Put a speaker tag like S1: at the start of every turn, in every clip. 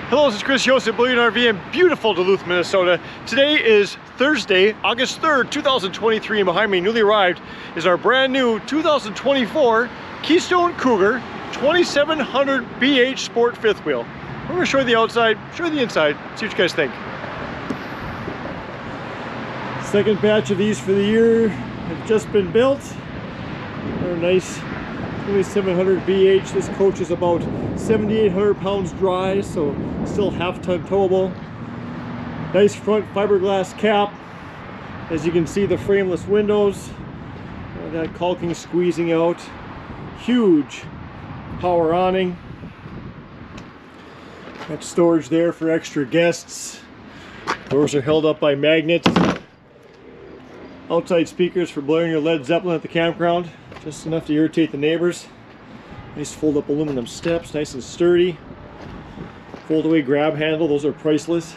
S1: Hello, this is Chris Yost at Brilliant RV in beautiful Duluth, Minnesota. Today is Thursday, August 3rd, 2023, and behind me, newly arrived, is our brand new 2024 Keystone Cougar 2700 BH Sport fifth wheel. We're going to show you the outside, show you the inside, see what you guys think. Second batch of these for the year have just been built. They're nice 2700 BH. This coach is about 7,800 pounds dry, so still half-ton towable. Nice front fiberglass cap. As you can see, the frameless windows, that caulking squeezing out. Huge power awning. Got storage there for extra guests. Doors are held up by magnets. Outside speakers for blaring your Led Zeppelin at the campground. Just enough to irritate the neighbors. Nice fold-up aluminum steps, nice and sturdy. Fold-away grab handle, those are priceless.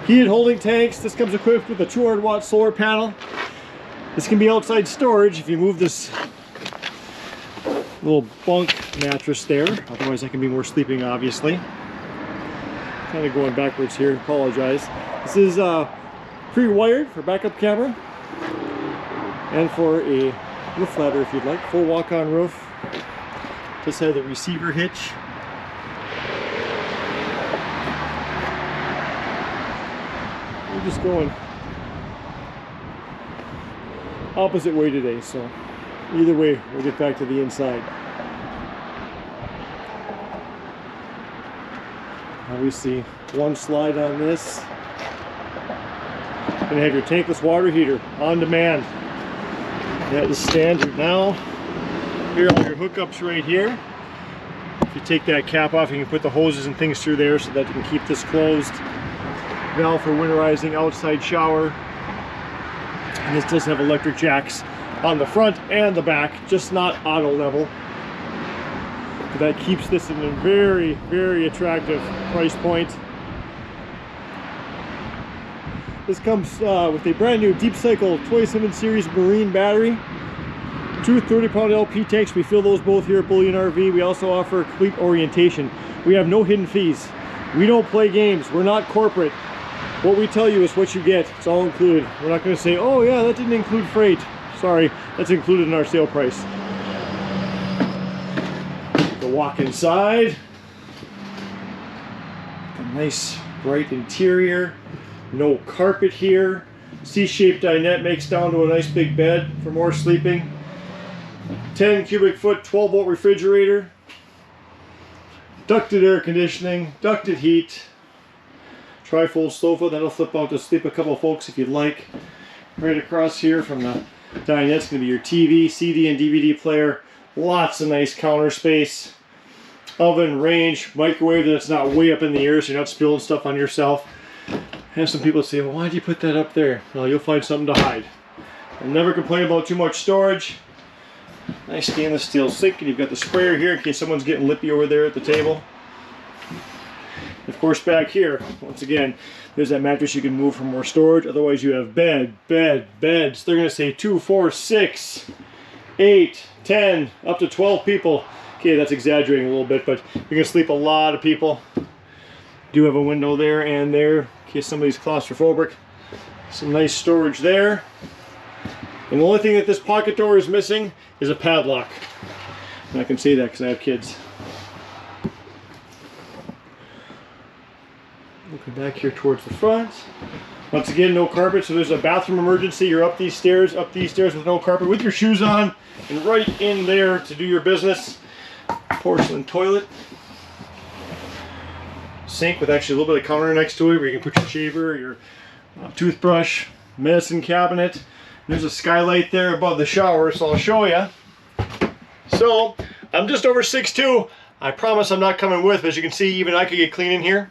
S1: Heated holding tanks. This comes equipped with a 200-watt solar panel. This can be outside storage if you move this little bunk mattress there. Otherwise, I can be more sleeping, obviously. Kind of going backwards here, apologize. This is pre-wired for backup camera. And for a roof ladder if you'd like. Full walk-on roof. Just had the receiver hitch. We're just going opposite way today, so either way we'll get back to the inside. Obviously one slide on this. Gonna have your tankless water heater on demand. That is standard now. Here are all your hookups right here. If you take that cap off, you can put the hoses and things through there so that you can keep this closed. Valve for winterizing outside shower. And this does have electric jacks on the front and the back, just not auto level. But that keeps this in a very, very attractive price point. This comes with a brand new Deep Cycle 27 Series Marine battery. Two 30-pound LP tanks. We fill those both here at Bullion RV. We also offer complete orientation. We have no hidden fees. We don't play games. We're not corporate. What we tell you is what you get. It's all included. We're not going to say, oh yeah, that didn't include freight. Sorry, that's included in our sale price. The walk inside. A nice bright interior. No carpet here. C-shaped dinette makes down to a nice big bed for more sleeping. 10 cubic foot 12 volt refrigerator. Ducted air conditioning, ducted heat. Trifold sofa that'll flip out to sleep a couple of folks if you'd like. Right across here from the dinette's going to be your TV, CD and DVD player. Lots of nice counter space. Oven, range, microwave that's not way up in the air so you're not spilling stuff on yourself. I have some people say, well, why'd you put that up there? Well, you'll find something to hide. I'll never complain about too much storage. Nice stainless steel sink, and you've got the sprayer here in case someone's getting lippy over there at the table. Of course, back here, once again, there's that mattress you can move for more storage. Otherwise, you have beds. They're going to say 2, 4, 6, 8, 10, up to 12 people. Okay, that's exaggerating a little bit, but you're going to sleep a lot of people. Do have a window there and there in case somebody's claustrophobic. Some nice storage there. And the only thing that this pocket door is missing is a padlock. And I can say that because I have kids. Looking back here towards the front. Once again, no carpet, so there's a bathroom emergency. You're up these stairs with no carpet with your shoes on and right in there to do your business. Porcelain toilet. Sink with actually a little bit of counter next to it where you can put your shaver, your toothbrush, medicine cabinet. There's a skylight there above the shower, so I'll show you. So, I'm just over 6'2". I promise I'm not coming with, but as you can see, even I could get clean in here.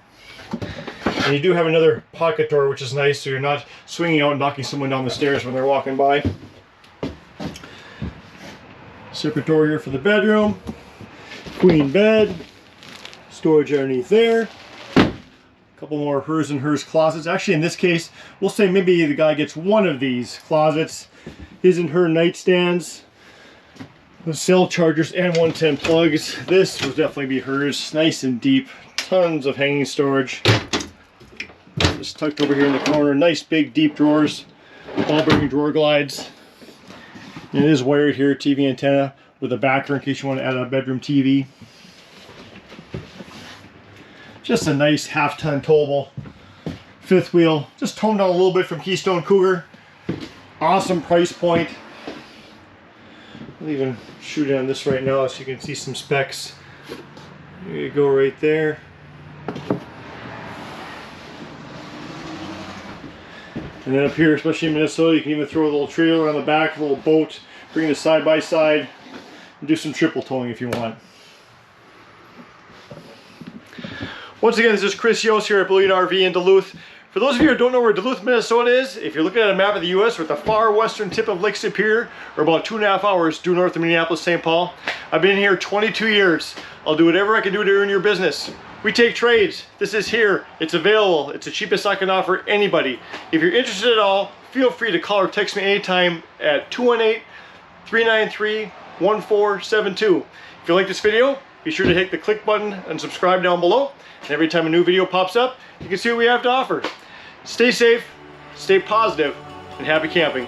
S1: And you do have another pocket door, which is nice, so you're not swinging out and knocking someone down the stairs when they're walking by. Separate door here for the bedroom. Queen bed. Storage underneath there. A couple more hers and hers closets. Actually, in this case, we'll say maybe the guy gets one of these closets. His and her nightstands. The cell chargers and 110 plugs. This will definitely be hers. Nice and deep. Tons of hanging storage. Just tucked over here in the corner. Nice big deep drawers. Ball bearing drawer glides. And it is wired here, TV antenna with a backer in case you want to add a bedroom TV. Just a nice half-ton towable. Fifth wheel. Just toned down a little bit from Keystone Cougar. Awesome price point. I'll even shoot it on this right now so you can see some specs. There you go right there. And then up here, especially in Minnesota, you can even throw a little trailer on the back, a little boat, bring it side by side, and do some triple towing if you want. Once again, this is Chris Yost here at Brilliant RV in Duluth. For those of you who don't know where Duluth, Minnesota is, if you're looking at a map of the U.S., we're at the far western tip of Lake Superior, or about 2.5 hours due north of Minneapolis, St. Paul. I've been here 22 years. I'll do whatever I can do to earn your business. We take trades. This is here. It's available. It's the cheapest I can offer anybody. If you're interested at all, feel free to call or text me anytime at 218-393-1472. If you like this video, be sure to hit the click button and subscribe down below. And every time a new video pops up, you can see what we have to offer. Stay safe, stay positive, and happy camping.